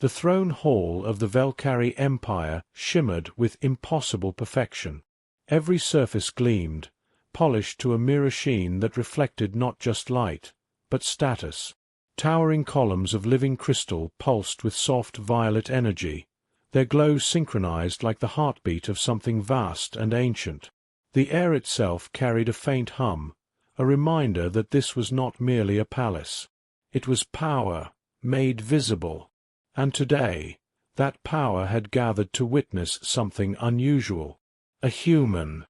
The throne hall of the Velcari Empire shimmered with impossible perfection. Every surface gleamed, polished to a mirror sheen that reflected not just light, but status. Towering columns of living crystal pulsed with soft violet energy, their glow synchronized like the heartbeat of something vast and ancient. The air itself carried a faint hum, a reminder that this was not merely a palace. It was power, made visible. And today, that power had gathered to witness something unusual. A human.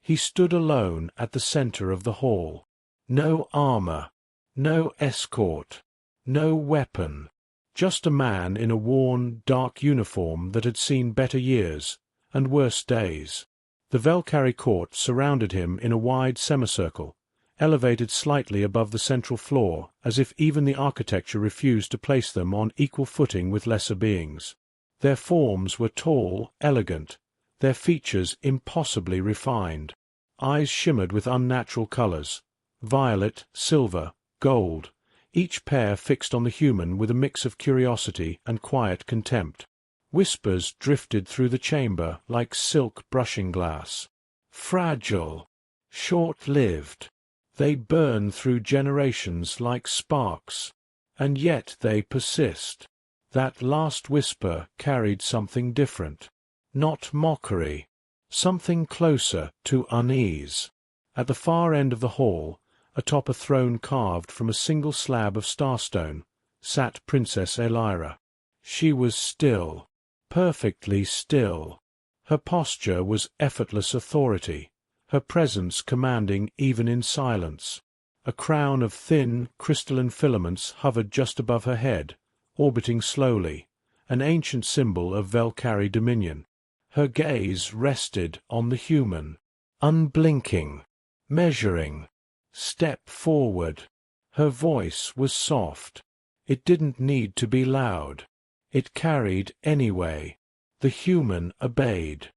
He stood alone at the center of the hall. No armor, no escort, no weapon. Just a man in a worn, dark uniform that had seen better years and worse days. The Velcari court surrounded him in a wide semicircle, elevated slightly above the central floor, as if even the architecture refused to place them on equal footing with lesser beings. Their forms were tall, elegant, their features impossibly refined. Eyes shimmered with unnatural colors, violet, silver, gold, each pair fixed on the human with a mix of curiosity and quiet contempt. Whispers drifted through the chamber like silk brushing glass. Fragile, short-lived. They burn through generations like sparks, and yet they persist. That last whisper carried something different. Not mockery, something closer to unease. At the far end of the hall, atop a throne carved from a single slab of starstone, sat Princess Elira. She was still, perfectly still. Her posture was effortless authority, her presence commanding even in silence. A crown of thin, crystalline filaments hovered just above her head, orbiting slowly, an ancient symbol of Velcari dominion. Her gaze rested on the human, unblinking, measuring, step forward. Her voice was soft. It didn't need to be loud. It carried anyway. The human obeyed.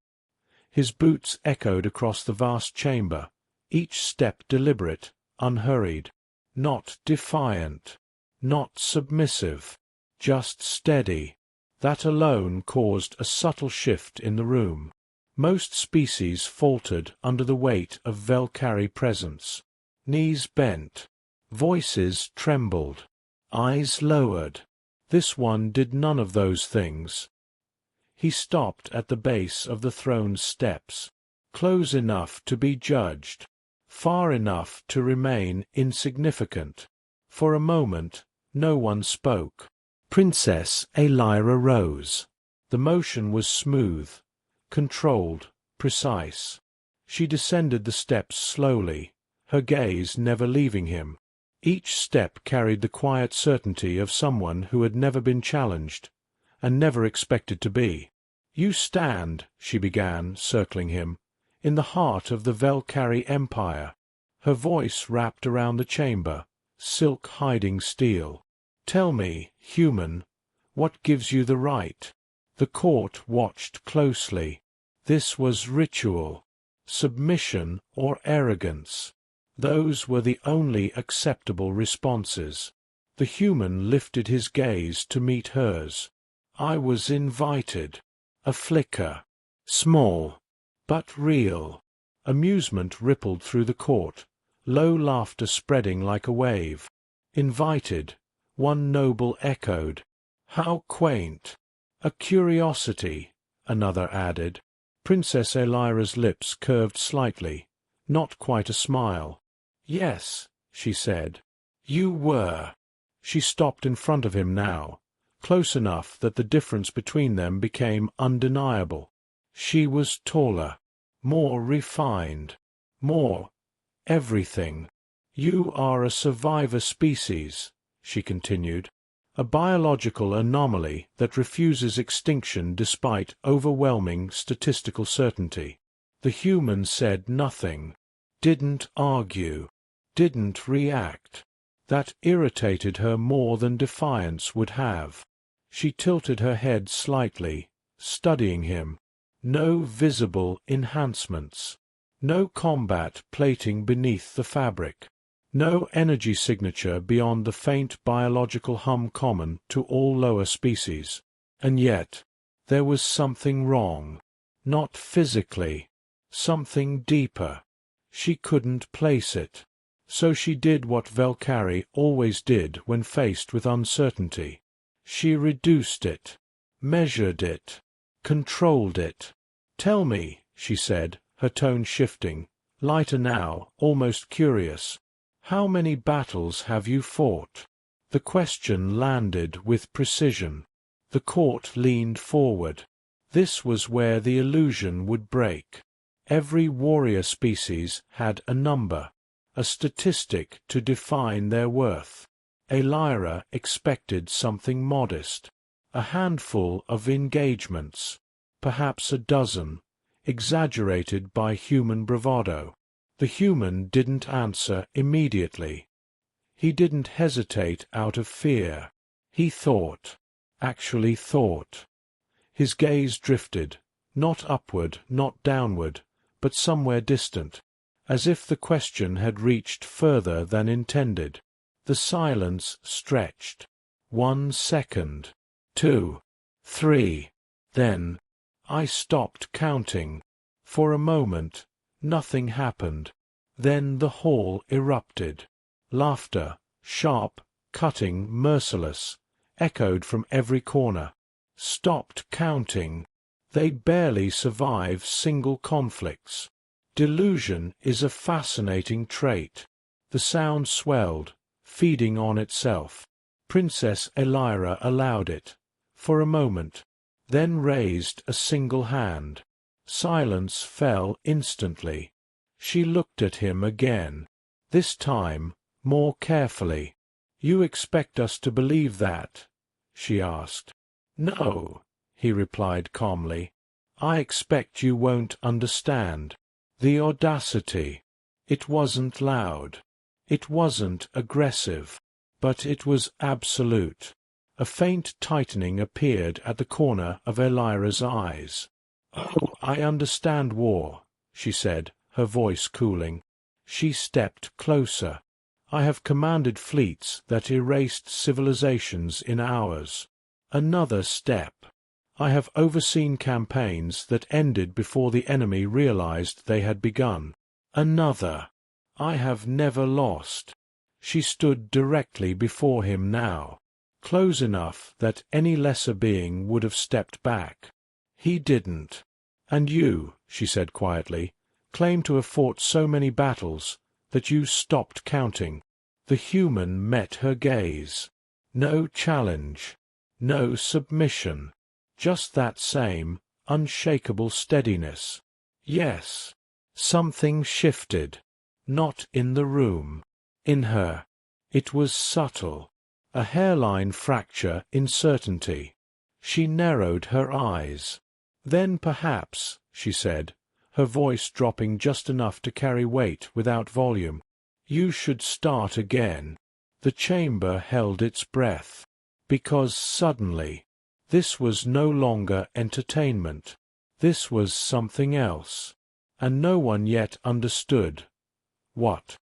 His boots echoed across the vast chamber, each step deliberate, unhurried, not defiant, not submissive, just steady. That alone caused a subtle shift in the room. Most species faltered under the weight of Velcari presence. Knees bent, voices trembled, eyes lowered. This one did none of those things. He stopped at the base of the throne's steps, close enough to be judged, far enough to remain insignificant. For a moment, no one spoke. Princess Elira rose. The motion was smooth, controlled, precise. She descended the steps slowly, her gaze never leaving him. Each step carried the quiet certainty of someone who had never been challenged, and never expected to be. "You stand," she began, circling him, "in the heart of the Velcari Empire." Her voice wrapped around the chamber, silk hiding steel. "Tell me, human, what gives you the right?" The court watched closely. This was ritual, submission or arrogance. Those were the only acceptable responses. The human lifted his gaze to meet hers. "I was invited." A flicker. Small, but real. Amusement rippled through the court, low laughter spreading like a wave. "Invited," one noble echoed. "How quaint." "A curiosity," another added. Princess Elira's lips curved slightly, not quite a smile. "Yes," she said. "You were." She stopped in front of him now, close enough that the difference between them became undeniable. She was taller, more refined, more everything. "You are a survivor species," she continued, "a biological anomaly that refuses extinction despite overwhelming statistical certainty." The human said nothing, didn't argue, didn't react. That irritated her more than defiance would have. She tilted her head slightly, studying him. No visible enhancements. No combat plating beneath the fabric. No energy signature beyond the faint biological hum common to all lower species. And yet, there was something wrong. Not physically. Something deeper. She couldn't place it. So she did what Valkyrie always did when faced with uncertainty. She reduced it, measured it, controlled it. "Tell me," she said, her tone shifting, lighter now, almost curious. "How many battles have you fought?" The question landed with precision. The court leaned forward. This was where the illusion would break. Every warrior species had a number, a statistic to define their worth. Elira expected something modest, a handful of engagements, perhaps a dozen, exaggerated by human bravado. The human didn't answer immediately. He didn't hesitate out of fear. He thought, actually thought. His gaze drifted, not upward, not downward, but somewhere distant, as if the question had reached further than intended. The silence stretched. 1 second. 2. 3. Then, I stopped counting. For a moment, nothing happened. Then the hall erupted. Laughter, sharp, cutting, merciless, echoed from every corner. Stopped counting. They barely survive single conflicts. Delusion is a fascinating trait. The sound swelled, feeding on itself. Princess Elira allowed it, for a moment, then raised a single hand. Silence fell instantly. She looked at him again, this time more carefully. "You expect us to believe that?" she asked. "No," he replied calmly. "I expect you won't understand. The audacity. It wasn't loud. It wasn't aggressive. But it was absolute." A faint tightening appeared at the corner of Elira's eyes. "Oh, I understand war," she said, her voice cooling. She stepped closer. "I have commanded fleets that erased civilizations in hours. Another step. I have overseen campaigns that ended before the enemy realized they had begun. Another. I have never lost." She stood directly before him now, close enough that any lesser being would have stepped back. He didn't. "And you," she said quietly, "claim to have fought so many battles that you stopped counting." The human met her gaze. No challenge. No submission. Just that same, unshakable steadiness. Yes. Something shifted. Not in the room. In her. It was subtle. A hairline fracture in certainty. She narrowed her eyes. "Then perhaps," she said, her voice dropping just enough to carry weight without volume, "you should start again." The chamber held its breath. Because suddenly, this was no longer entertainment. This was something else. And no one yet understood. What?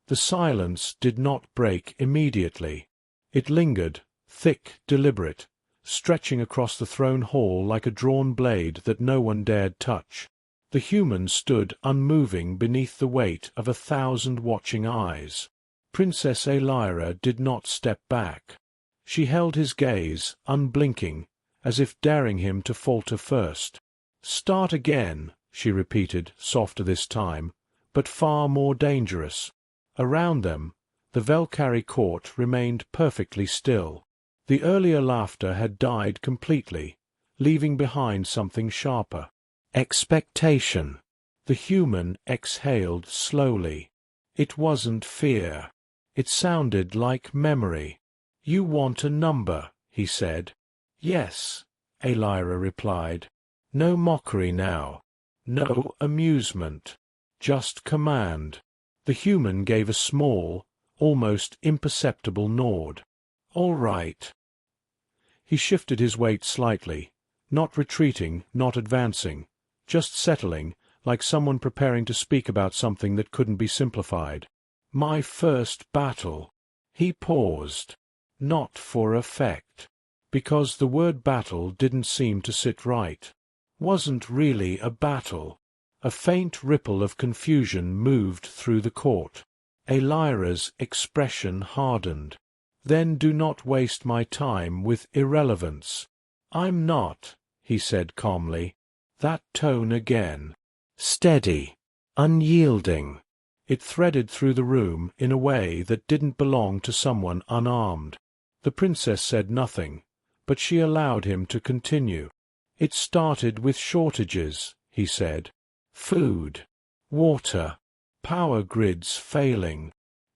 The silence did not break immediately. It lingered, thick, deliberate, stretching across the throne hall like a drawn blade that no one dared touch. The human stood unmoving beneath the weight of 1,000 watching eyes. Princess Elira did not step back. She held his gaze, unblinking, as if daring him to falter first. "Start again," she repeated, softer this time, but far more dangerous. Around them, the Valkyrie court remained perfectly still. The earlier laughter had died completely, leaving behind something sharper. Expectation. The human exhaled slowly. It wasn't fear. It sounded like memory. "You want a number," he said. "Yes," Elira replied. No mockery now. No amusement. Just command. The human gave a small, almost imperceptible nod. "All right." He shifted his weight slightly, not retreating, not advancing, just settling, like someone preparing to speak about something that couldn't be simplified. My first battle. He paused. Not for effect. Because the word battle didn't seem to sit right. Wasn't really a battle. A faint ripple of confusion moved through the court. Elira's expression hardened. Then do not waste my time with irrelevance. I'm not, he said calmly. That tone again. Steady. Unyielding. It threaded through the room in a way that didn't belong to someone unarmed. The princess said nothing, but she allowed him to continue. It started with shortages, he said. Food. Water. Power grids failing.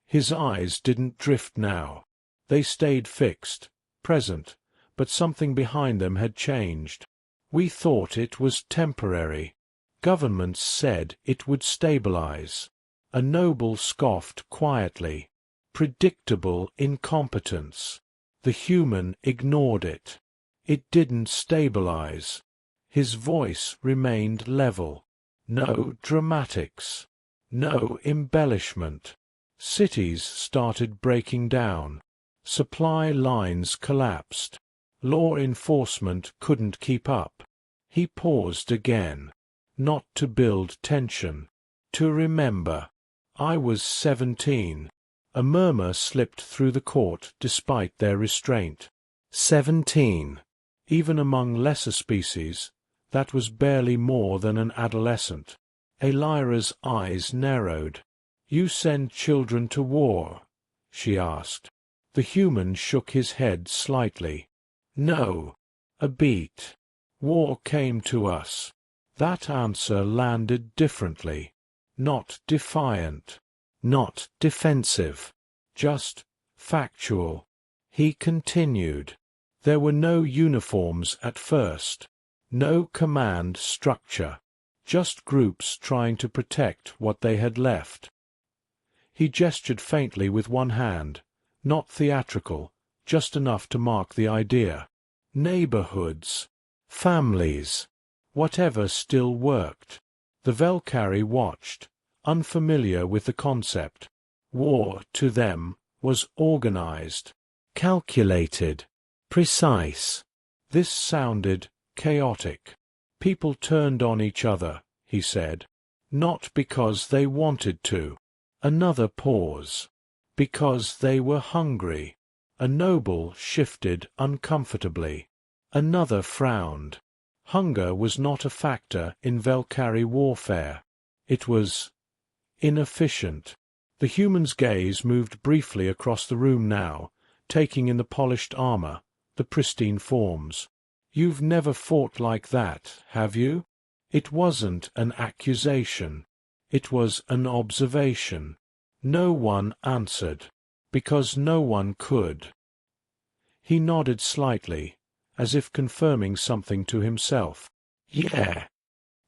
His eyes didn't drift now. They stayed fixed, present, but something behind them had changed. We thought it was temporary. Governments said it would stabilize. A noble scoffed quietly. Predictable incompetence. The human ignored it. It didn't stabilize. His voice remained level. No dramatics. No embellishment. Cities started breaking down. Supply lines collapsed. Law enforcement couldn't keep up. He paused again. Not to build tension. To remember. I was 17. A murmur slipped through the court despite their restraint. 17. Even among lesser species, that was barely more than an adolescent. Elira's eyes narrowed. You send children to war? She asked. The human shook his head slightly. No. A beat. War came to us. That answer landed differently. Not defiant. Not defensive. Just factual. He continued. There were no uniforms at first. No command structure. Just groups trying to protect what they had left. He gestured faintly with one hand, not theatrical, just enough to mark the idea. Neighborhoods. Families. Whatever still worked. The Valkyrie watched, unfamiliar with the concept. War, to them, was organized, calculated, precise. This sounded chaotic. People turned on each other, he said. Not because they wanted to. Another pause. Because they were hungry. A noble shifted uncomfortably. Another frowned. Hunger was not a factor in Valkyrie warfare. It was inefficient. The human's gaze moved briefly across the room now, taking in the polished armor, the pristine forms. You've never fought like that, have you? It wasn't an accusation. It was an observation. No one answered, because no one could. He nodded slightly, as if confirming something to himself. Yeah.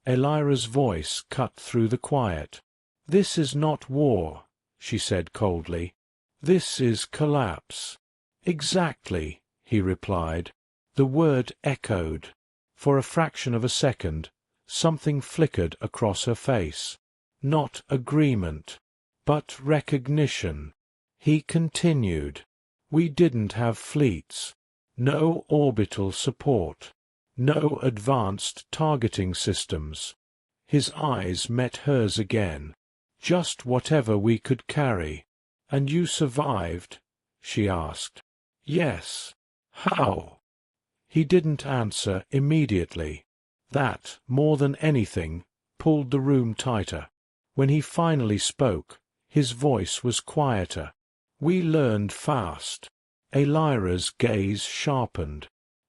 Elira's voice cut through the quiet. This is not war, she said coldly. This is collapse. Exactly, he replied. The word echoed. For a fraction of a second, something flickered across her face. Not agreement, but recognition. He continued. We didn't have fleets. No orbital support. No advanced targeting systems. His eyes met hers again. Just whatever we could carry. And you survived? She asked. Yes. How? He didn't answer immediately. That, more than anything, pulled the room tighter. When he finally spoke, his voice was quieter. We learned fast. Elira's gaze sharpened.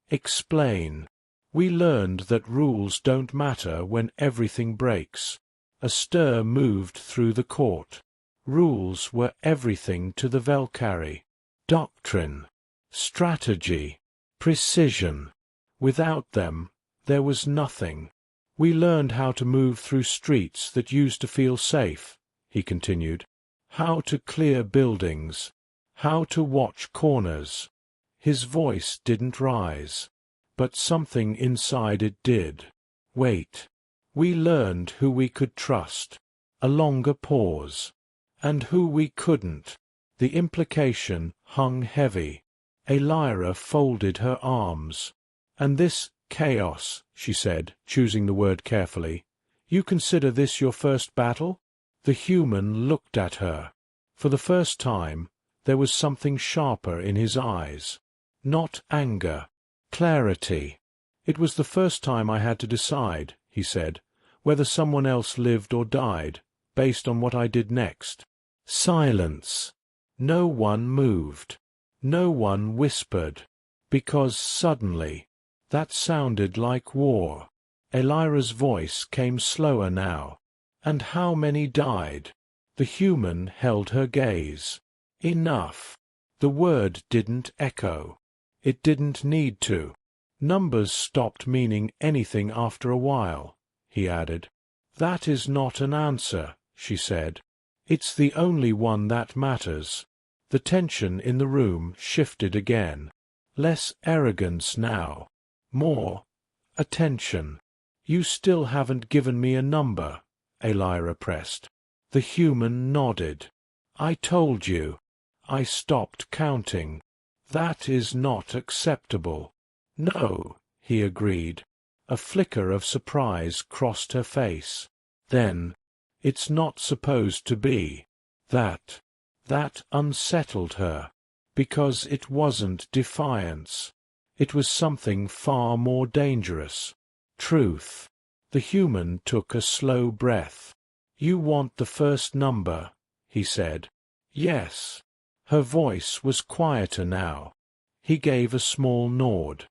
Explain. We learned that rules don't matter when everything breaks. A stir moved through the court. Rules were everything to the Valkyrie. Doctrine. Strategy. Precision. Without them, there was nothing. We learned how to move through streets that used to feel safe, he continued. How to clear buildings. How to watch corners. His voice didn't rise. But something inside it did. Wait. We learned who we could trust. A longer pause. and who we couldn't. The implication hung heavy. Elira folded her arms. And this chaos, she said, choosing the word carefully. You consider this your first battle? The human looked at her. For the first time, there was something sharper in his eyes. Not anger. Clarity. It was the first time I had to decide, he said, whether someone else lived or died, based on what I did next. Silence. No one moved. No one whispered. Because suddenly, that sounded like war. Elira's voice came slower now. And how many died? The human held her gaze. Enough. The word didn't echo. It didn't need to. Numbers stopped meaning anything after a while, he added. That is not an answer, she said. It's the only one that matters. The tension in the room shifted again. Less arrogance now. More attention. You still haven't given me a number, Elira pressed. The human nodded. I told you. I stopped counting. That is not acceptable. No, he agreed. A flicker of surprise crossed her face. Then, it's not supposed to be. That unsettled her, because it wasn't defiance. It was something far more dangerous. Truth. The human took a slow breath. You want the first number, he said. Yes. Her voice was quieter now. He gave a small nod.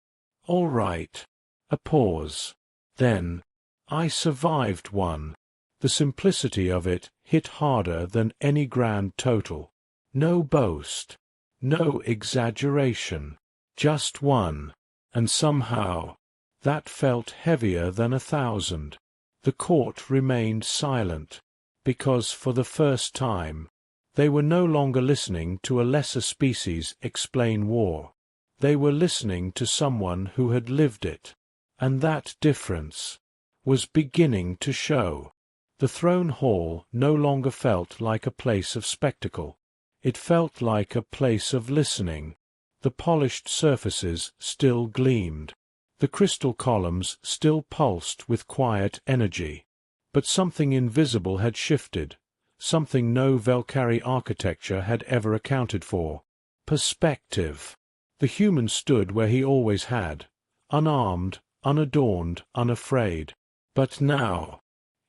All right. A pause. Then, I survived one. The simplicity of it hit harder than any grand total. No boast. No exaggeration. Just one. And somehow, that felt heavier than 1,000. The court remained silent, because for the first time, they were no longer listening to a lesser species explain war. They were listening to someone who had lived it, and that difference was beginning to show. The throne hall no longer felt like a place of spectacle. It felt like a place of listening. The polished surfaces still gleamed. The crystal columns still pulsed with quiet energy. But something invisible had shifted, something no Valkyrie architecture had ever accounted for. Perspective. The human stood where he always had, unarmed, unadorned, unafraid. But now,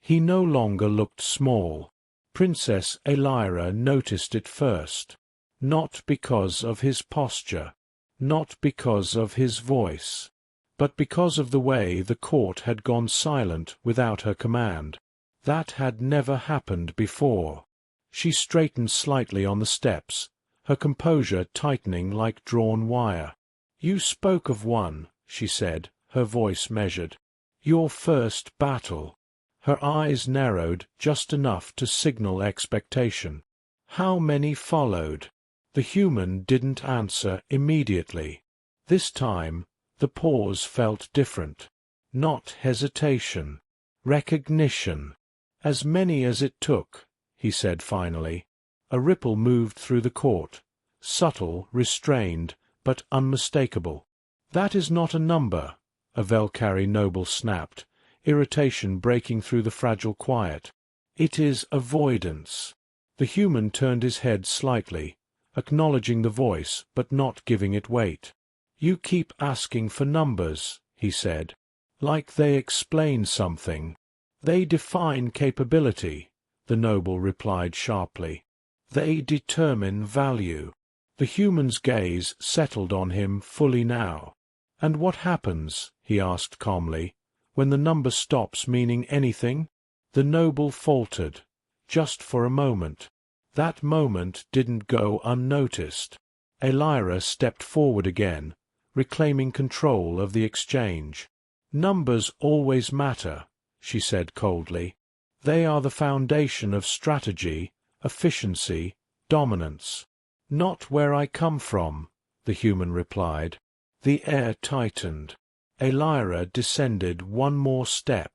he no longer looked small. Princess Elira noticed it first. Not because of his posture, not because of his voice, but because of the way the court had gone silent without her command. That had never happened before. She straightened slightly on the steps, her composure tightening like drawn wire. You spoke of one, she said, her voice measured. Your first battle. Her eyes narrowed just enough to signal expectation. How many followed? The human didn't answer immediately. This time, the pause felt different. Not hesitation. Recognition. As many as it took, he said finally. A ripple moved through the court, subtle, restrained, but unmistakable. That is not a number, a Valkyrie noble snapped, irritation breaking through the fragile quiet. It is avoidance. The human turned his head slightly, acknowledging the voice but not giving it weight. You keep asking for numbers, he said, like they explain something. They define capability, the noble replied sharply. They determine value. The human's gaze settled on him fully now. And what happens, he asked calmly, when the number stops meaning anything? The noble faltered, just for a moment. That moment didn't go unnoticed. Elira stepped forward again, reclaiming control of the exchange. Numbers always matter, she said coldly. They are the foundation of strategy, efficiency, dominance. Not where I come from, the human replied. The air tightened. Elira descended one more step.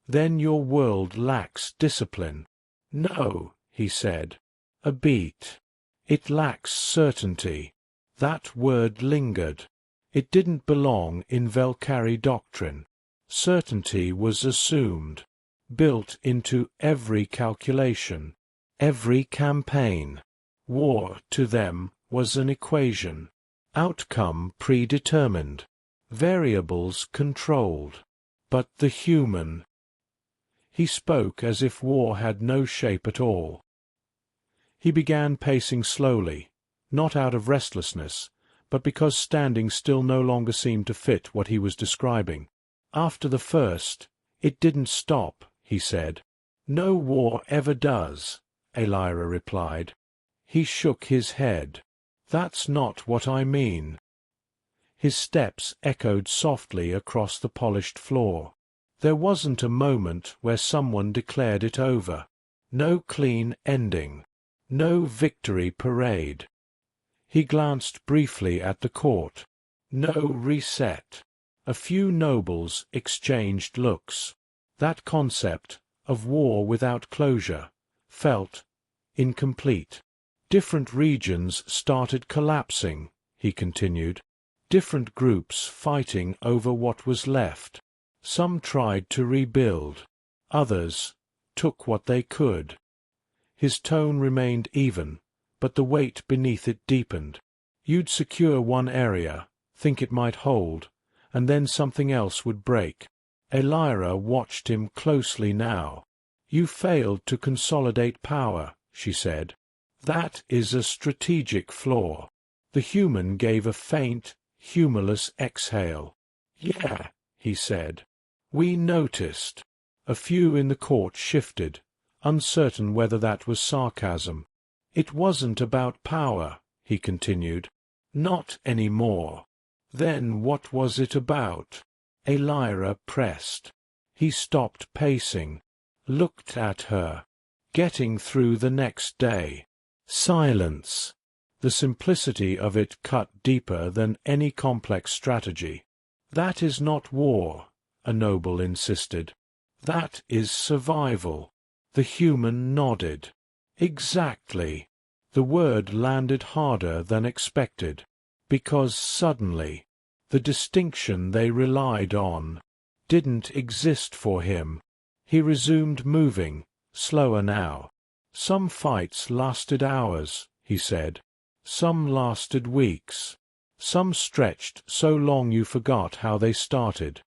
Then your world lacks discipline. No, he said. a beat. It lacks certainty. That word lingered. It didn't belong in Valkyrie doctrine. Certainty was assumed, built into every calculation, every campaign. War, to them, was an equation. Outcome predetermined. Variables controlled. But the human. He spoke as if war had no shape at all. He began pacing slowly, not out of restlessness, but because standing still no longer seemed to fit what he was describing. After the first, it didn't stop, he said. No war ever does, Elira replied. He shook his head. That's not what I mean. His steps echoed softly across the polished floor. There wasn't a moment where someone declared it over. No clean ending. No victory parade. He glanced briefly at the court. No reset. A few nobles exchanged looks. That concept of war without closure felt incomplete. Different regions started collapsing, he continued. Different groups fighting over what was left. Some tried to rebuild. Others took what they could. His tone remained even, but the weight beneath it deepened. You'd secure one area, think it might hold, and then something else would break. Elira watched him closely now. You failed to consolidate power, she said. That is a strategic flaw. The human gave a faint, humorless exhale. Yeah, he said. We noticed. A few in the court shifted, uncertain whether that was sarcasm. It wasn't about power, he continued. Not any more. Then what was it about? Elira pressed. He stopped pacing, looked at her. Getting through the next day. Silence. The simplicity of it cut deeper than any complex strategy. That is not war, a noble insisted. That is survival. The human nodded. Exactly. The word landed harder than expected, because suddenly, the distinction they relied on didn't exist for him. He resumed moving, slower now. Some fights lasted hours, he said. Some lasted weeks. Some stretched so long you forgot how they started.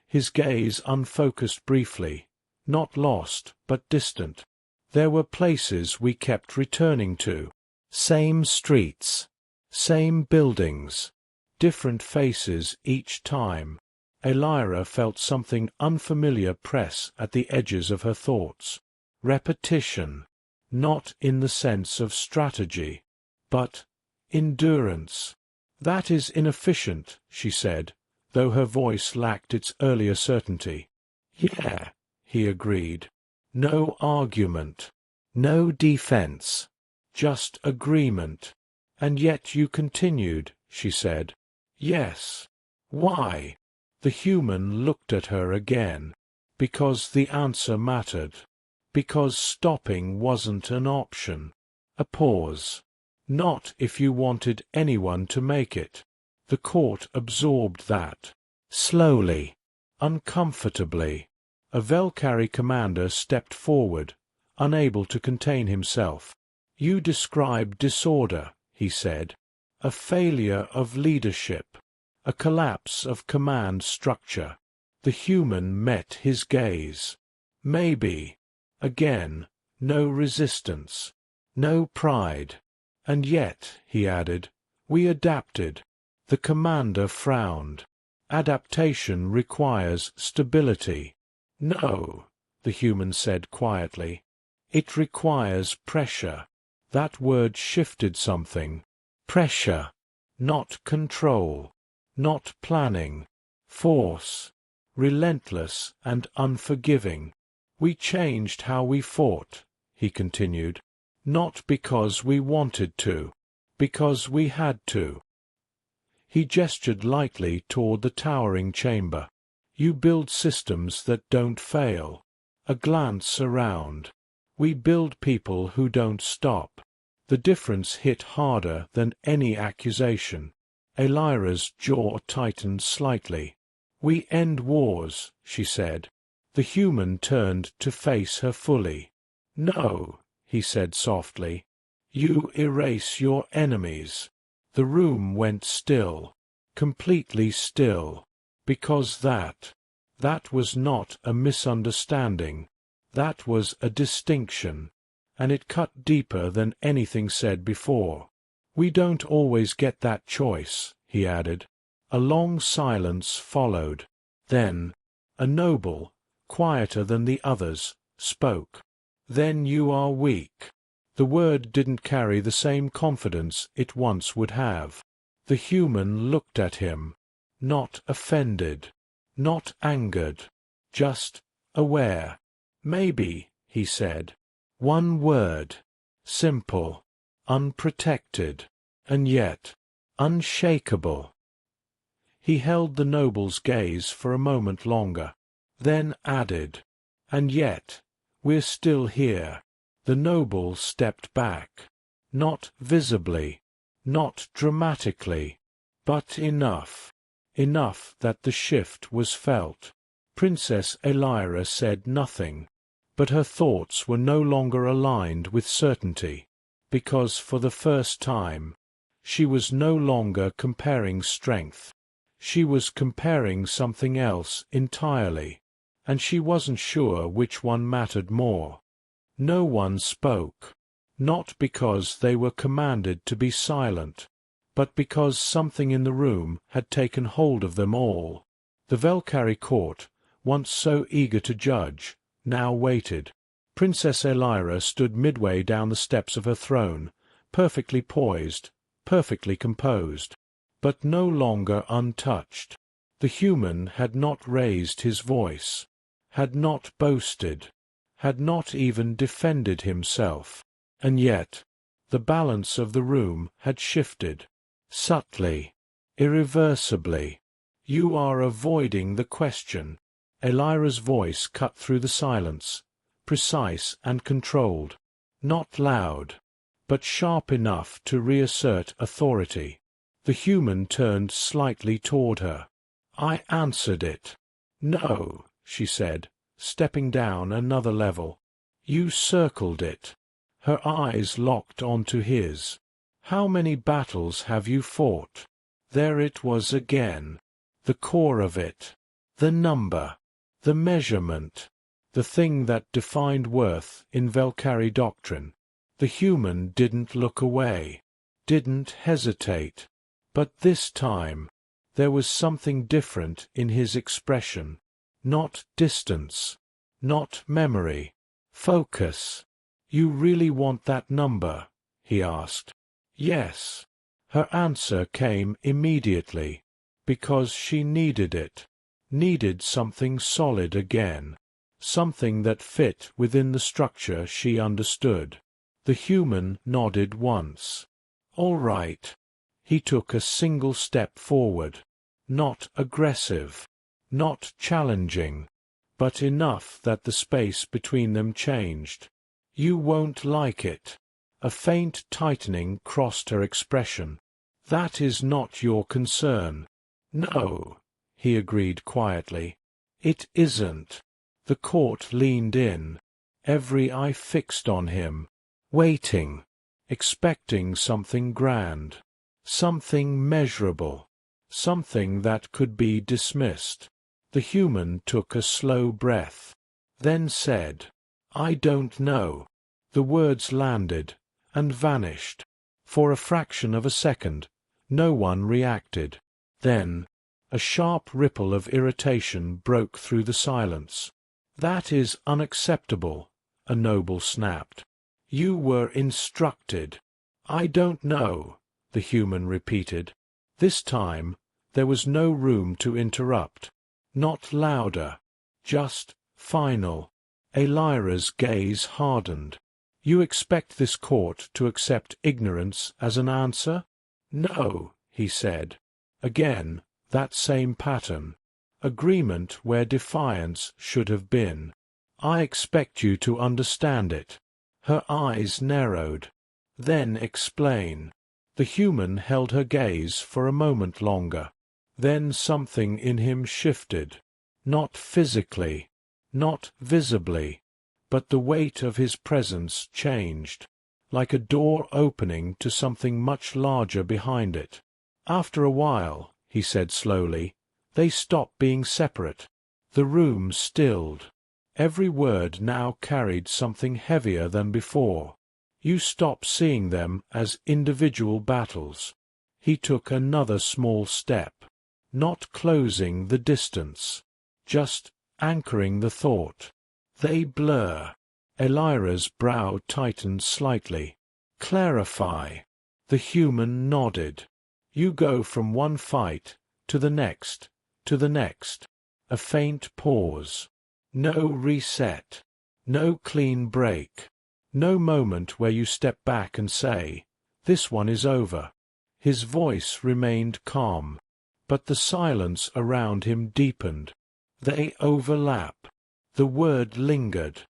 His gaze unfocused briefly, not lost, but distant. There were places we kept returning to. Same streets. Same buildings. Different faces each time. Elira felt something unfamiliar press at the edges of her thoughts. Repetition. Not in the sense of strategy, but endurance. That is inefficient, she said, though her voice lacked its earlier certainty. Yeah, he agreed. No argument. No defense. Just agreement. And yet you continued, she said. Yes. Why? The human looked at her again. Because the answer mattered. Because stopping wasn't an option. A pause. Not if you wanted anyone to make it. The court absorbed that. Slowly. Uncomfortably. A Valkyrie commander stepped forward, unable to contain himself. You describe disorder, he said. A failure of leadership. A collapse of command structure. The human met his gaze. Maybe. Again, no resistance. No pride. And yet, he added, we adapted. The commander frowned. Adaptation requires stability. No, the human said quietly. It requires pressure. That word shifted something. Pressure. Not control. Not planning. Force. Relentless and unforgiving. We changed how we fought, he continued. Not because we wanted to. Because we had to. He gestured lightly toward the towering chamber. You build systems that don't fail. A glance around. We build people who don't stop. The difference hit harder than any accusation. Elira's jaw tightened slightly. "We end wars," she said. The human turned to face her fully. "No," he said softly. "You erase your enemies." The room went still, completely still, because that was not a misunderstanding. That was a distinction, and it cut deeper than anything said before. "We don't always get that choice," he added. A long silence followed. Then a noble, quieter than the others, spoke. "Then you are weak." The word didn't carry the same confidence it once would have. The human looked at him, not offended, not angered, just aware. "Maybe," he said. One word. Simple, unprotected, and yet unshakable. He held the noble's gaze for a moment longer, then added, "And yet, we're still here." The noble stepped back. Not visibly, not dramatically, but enough that the shift was felt. Princess Elira said nothing, but her thoughts were no longer aligned with certainty, because for the first time, she was no longer comparing strength. She was comparing something else entirely, and she wasn't sure which one mattered more. No one spoke, not because they were commanded to be silent, but because something in the room had taken hold of them all. The Velcari court, once so eager to judge, now waited. Princess Elira stood midway down the steps of her throne, perfectly poised, perfectly composed, but no longer untouched. The human had not raised his voice, had not boasted, had not even defended himself, and yet the balance of the room had shifted, subtly, irreversibly. "You are avoiding the question." Elira's voice cut through the silence, precise and controlled, not loud, but sharp enough to reassert authority. The human turned slightly toward her. "I answered it." "No," she said, stepping down another level. "You circled it." Her eyes locked onto his. "How many battles have you fought?" There it was again. The core of it. The number. The measurement. The thing that defined worth in Velcari doctrine. The human didn't look away. Didn't hesitate. But this time, there was something different in his expression. Not distance. Not memory. Focus. "You really want that number?" he asked. "Yes." Her answer came immediately, because she needed it. Needed something solid again. Something that fit within the structure she understood. The human nodded once. "All right." He took a single step forward. Not aggressive. Not challenging. But enough that the space between them changed. "You won't like it." A faint tightening crossed her expression. "That is not your concern." "No," he agreed quietly. "It isn't." The court leaned in, every eye fixed on him, waiting, expecting something grand, something measurable, something that could be dismissed. The human took a slow breath, then said, "I don't know." The words landed, and vanished. For a fraction of a second, no one reacted. Then, a sharp ripple of irritation broke through the silence. "That is unacceptable," a noble snapped. "You were instructed." "I don't know," the human repeated. This time, there was no room to interrupt. Not louder, just final. Elira's gaze hardened. "You expect this court to accept ignorance as an answer?" "No," he said. Again, that same pattern. Agreement where defiance should have been. "I expect you to understand it." Her eyes narrowed. Then explain. The human held her gaze for a moment longer. Then something in him shifted. Not physically, not visibly, but the weight of his presence changed, like a door opening to something much larger behind it. After a while, he said slowly, they stopped being separate. The room stilled. Every word now carried something heavier than before. You stopped seeing them as individual battles. He took another small step, not closing the distance, just anchoring the thought. They blur. Elira's brow tightened slightly. Clarify. The human nodded. You go from one fight to the next, to the next. A faint pause. No reset. No clean break. No moment where you step back and say, "This one is over." His voice remained calm, but the silence around him deepened. They overlap. The word lingered.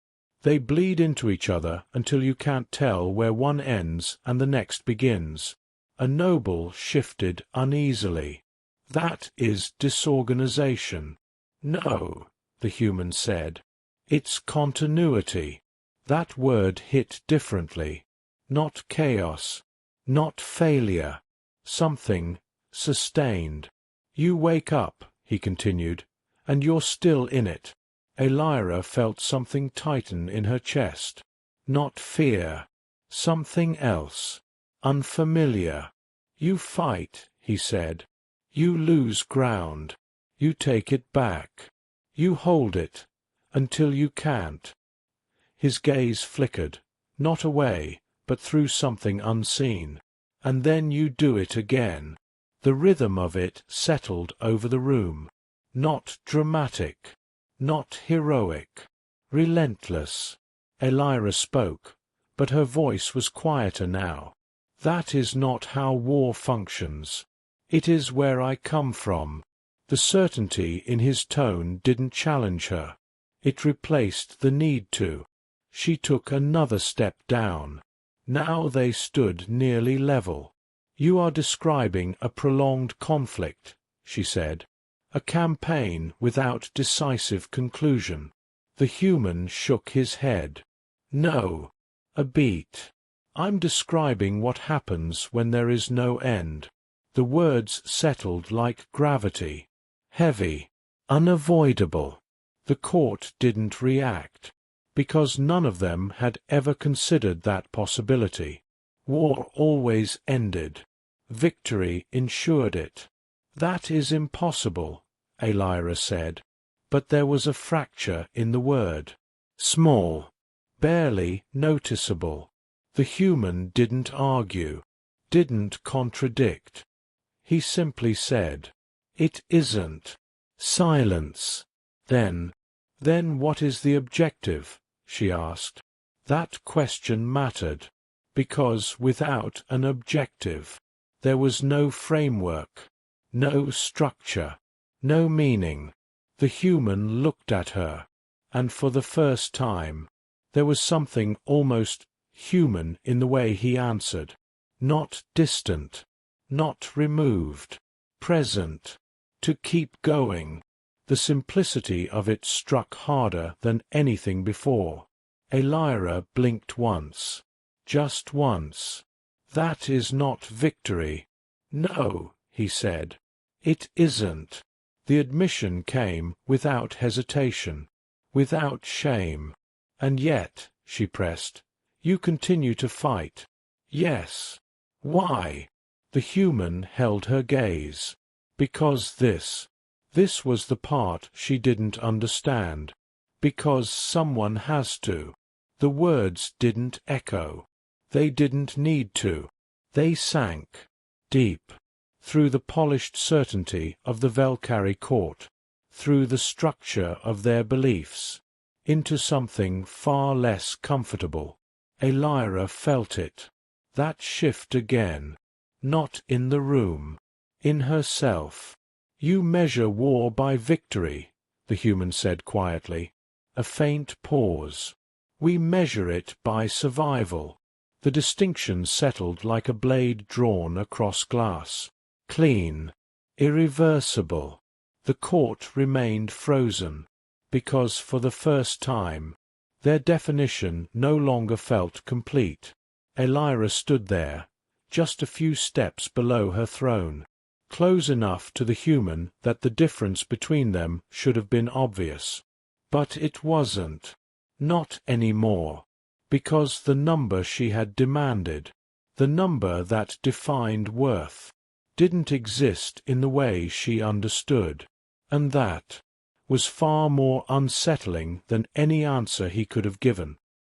They bleed into each other until you can't tell where one ends and the next begins. A noble shifted uneasily. That is disorganization. No, the human said. It's continuity. That word hit differently. Not chaos. Not failure. Something sustained. You wake up, he continued, and you're still in it. Elira felt something tighten in her chest. Not fear. Something else. Unfamiliar. You fight, he said. You lose ground. You take it back. You hold it, until you can't. His gaze flickered, not away, but through something unseen. And then you do it again. The rhythm of it settled over the room. Not dramatic. Not heroic. Relentless. Elira spoke, but her voice was quieter now. That is not how war functions. It is where I come from. The certainty in his tone didn't challenge her. It replaced the need to. She took another step down. Now they stood nearly level. You are describing a prolonged conflict, she said. A campaign without decisive conclusion. The human shook his head. No. A beat. I'm describing what happens when there is no end. The words settled like gravity. Heavy. Unavoidable. The court didn't react, because none of them had ever considered that possibility. War always ended. Victory ensured it. That is impossible, Elira said. But there was a fracture in the word. Small. Barely noticeable. The human didn't argue, didn't contradict. He simply said, "It isn't." Silence. Then what is the objective? She asked. That question mattered, because without an objective, there was no framework, no structure, no meaning. The human looked at her, and for the first time, there was something almost human in the way he answered. Not distant, not removed, present. To keep going. The simplicity of it struck harder than anything before. Elira blinked once. Just once. That is not victory. No, he said. It isn't. The admission came without hesitation, without shame. And yet, she pressed, you continue to fight. Yes. Why? The human held her gaze. Because this was the part she didn't understand. Because someone has to. The words didn't echo. They didn't need to. They sank. Deep. Through the polished certainty of the Valkyrie court. Through the structure of their beliefs. Into something far less comfortable. Elira felt it. That shift again. Not in the room. In herself. You measure war by victory, the human said quietly. A faint pause. We measure it by survival. The distinction settled like a blade drawn across glass. Clean. Irreversible. The court remained frozen, because for the first time, their definition no longer felt complete. Elira stood there, just a few steps below her throne, close enough to the human that the difference between them should have been obvious. But it wasn't. Not anymore. Because the number she had demanded, the number that defined worth, didn't exist in the way she understood. And that was far more unsettling than any answer he could have given.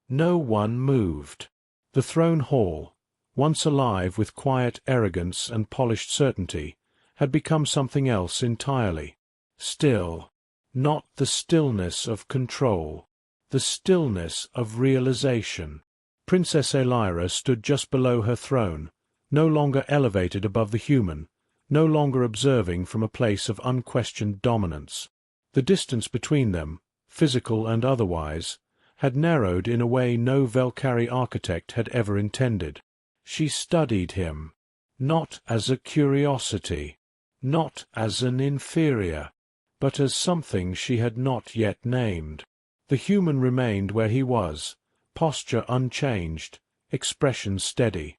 No one moved. The throne hall, once alive with quiet arrogance and polished certainty, had become something else entirely. Still. Not the stillness of control. The stillness of realization. Princess Elira stood just below her throne, no longer elevated above the human, no longer observing from a place of unquestioned dominance. The distance between them, physical and otherwise, had narrowed in a way no Velcari architect had ever intended. She studied him, not as a curiosity, not as an inferior, but as something she had not yet named. The human remained where he was, posture unchanged, expression steady.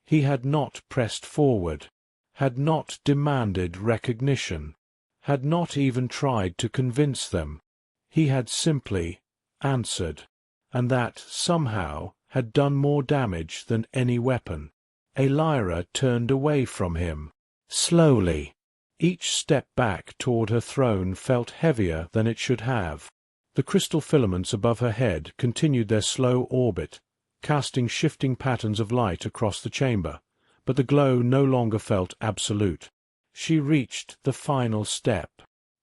He had not pressed forward, had not demanded recognition, had not even tried to convince them. He had simply answered, and that, somehow, had done more damage than any weapon. Elira turned away from him, slowly. Each step back toward her throne felt heavier than it should have. The crystal filaments above her head continued their slow orbit, casting shifting patterns of light across the chamber, but the glow no longer felt absolute. She reached the final step,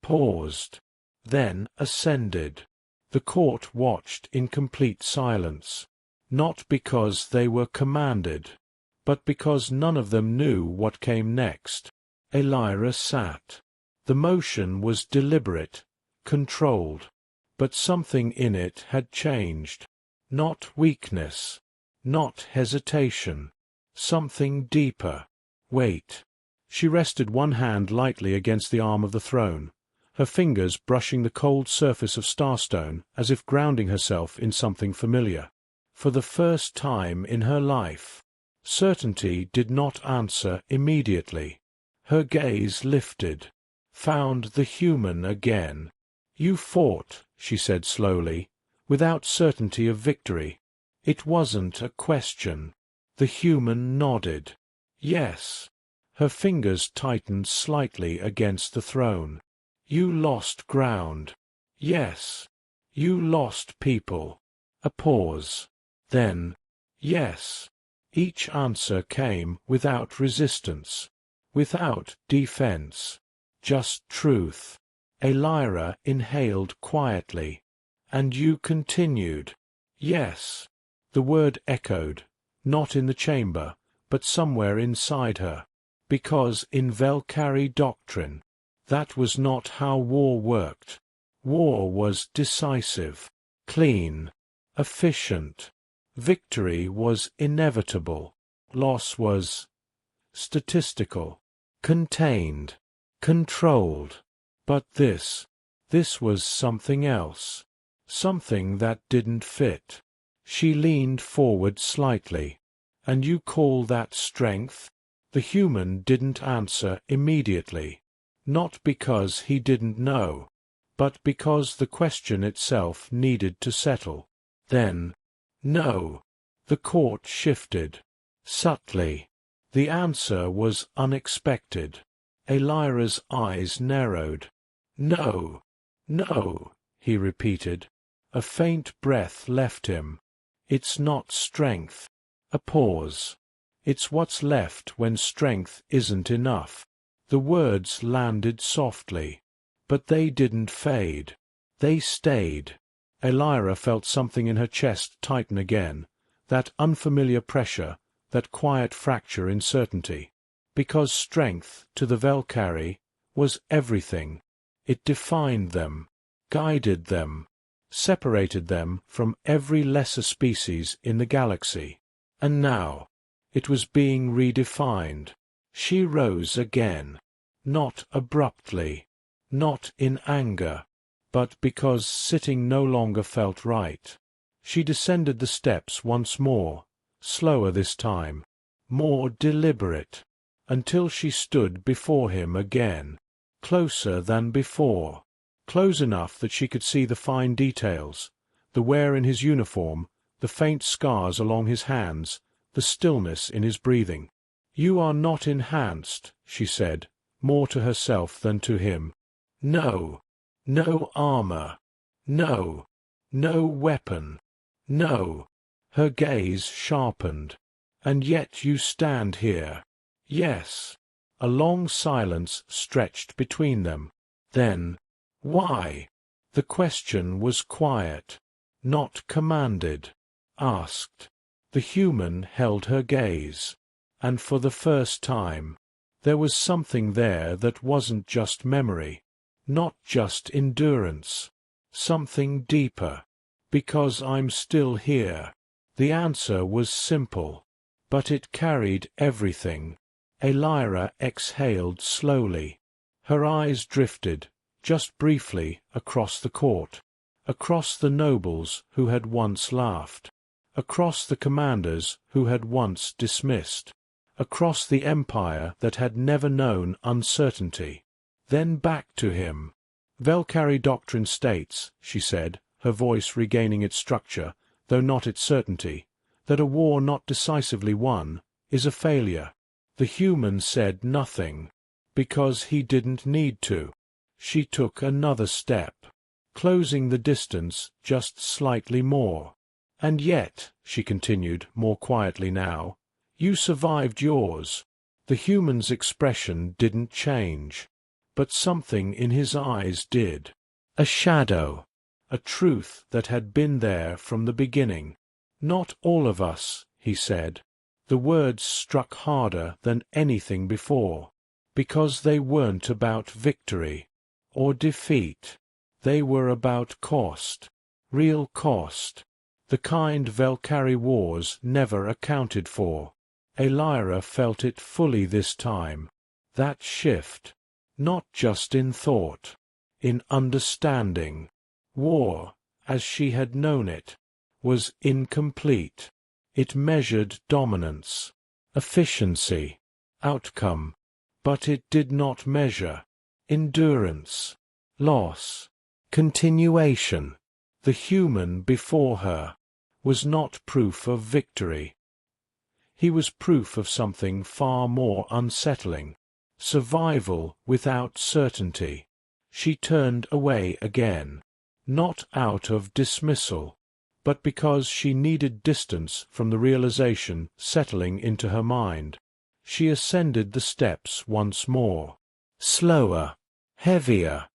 paused, then ascended. The court watched in complete silence, not because they were commanded, but because none of them knew what came next. Elira sat. The motion was deliberate, controlled, but something in it had changed. Not weakness, not hesitation, something deeper. Wait. She rested one hand lightly against the arm of the throne, her fingers brushing the cold surface of starstone as if grounding herself in something familiar. For the first time in her life, certainty did not answer immediately. Her gaze lifted, found the human again. "You fought," she said slowly, without certainty of victory. It wasn't a question. The human nodded. Yes. Her fingers tightened slightly against the throne. "You lost ground." "Yes." "You lost people." A pause. Then, "Yes." Each answer came without resistance, without defense, just truth. Elira inhaled quietly. "And you continued." "Yes." The word echoed, not in the chamber, but somewhere inside her. Because in Velcari doctrine, that was not how war worked. War was decisive, clean, efficient. Victory was inevitable. Loss was statistical, contained, controlled. But this was something else. Something that didn't fit. She leaned forward slightly. "And you call that strength?" The human didn't answer immediately. Not because he didn't know, but because the question itself needed to settle. Then, "No." The court shifted. Subtly. The answer was unexpected. Elira's eyes narrowed. "No. No," he repeated. A faint breath left him. "It's not strength." A pause. "It's what's left when strength isn't enough." The words landed softly, but they didn't fade. They stayed. Elira felt something in her chest tighten again, that unfamiliar pressure, that quiet fracture in certainty. Because strength, to the Velcari, was everything. It defined them, guided them, separated them from every lesser species in the galaxy. And now, it was being redefined. She rose again. Not abruptly. Not in anger. But because sitting no longer felt right. She descended the steps once more, slower this time, more deliberate, until she stood before him again, closer than before, close enough that she could see the fine details, the wear in his uniform, the faint scars along his hands, the stillness in his breathing. "You are not enhanced," she said, more to herself than to him. "No. No armor. No. No weapon. No." Her gaze sharpened. "And yet you stand here." "Yes." A long silence stretched between them. Then, "Why?" The question was quiet, not commanded, asked. The human held her gaze. And for the first time, there was something there that wasn't just memory, not just endurance, something deeper. "Because I'm still here." The answer was simple, but it carried everything. Elira exhaled slowly. Her eyes drifted, just briefly, across the court, across the nobles who had once laughed, across the commanders who had once dismissed, across the empire that had never known uncertainty. Then back to him. "Velcari doctrine states," she said, her voice regaining its structure, though not its certainty, "that a war not decisively won is a failure." The human said nothing, because he didn't need to. She took another step, closing the distance just slightly more. "And yet," she continued, more quietly now, "you survived yours." The human's expression didn't change, but something in his eyes did. A shadow. A truth that had been there from the beginning. "Not all of us," he said. The words struck harder than anything before, because they weren't about victory or defeat. They were about cost, real cost, the kind Velcari wars never accounted for. Elira felt it fully this time, that shift, not just in thought, in understanding. War, as she had known it, was incomplete. It measured dominance, efficiency, outcome, but it did not measure endurance, loss, continuation. The human before her was not proof of victory. He was proof of something far more unsettling, survival without certainty. She turned away again. Not out of dismissal, but because she needed distance from the realization settling into her mind. She ascended the steps once more, slower, heavier,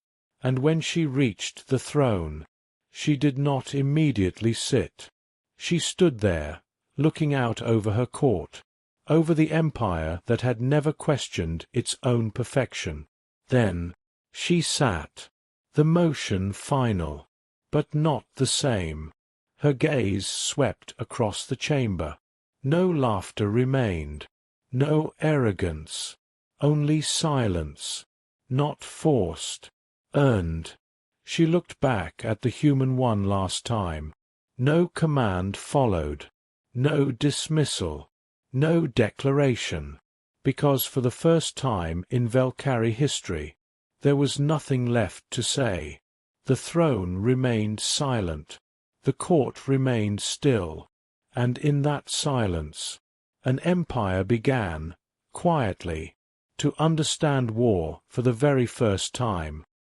and when she reached the throne, she did not immediately sit. She stood there, looking out over her court, over the empire that had never questioned its own perfection. Then she sat. The motion final, but not the same. Her gaze swept across the chamber. No laughter remained, no arrogance, only silence, not forced, earned. She looked back at the human one last time. No command followed, no dismissal, no declaration, because for the first time in Velcari history, there was nothing left to say. The throne remained silent, the court remained still, and in that silence, an empire began, quietly, to understand war for the very first time.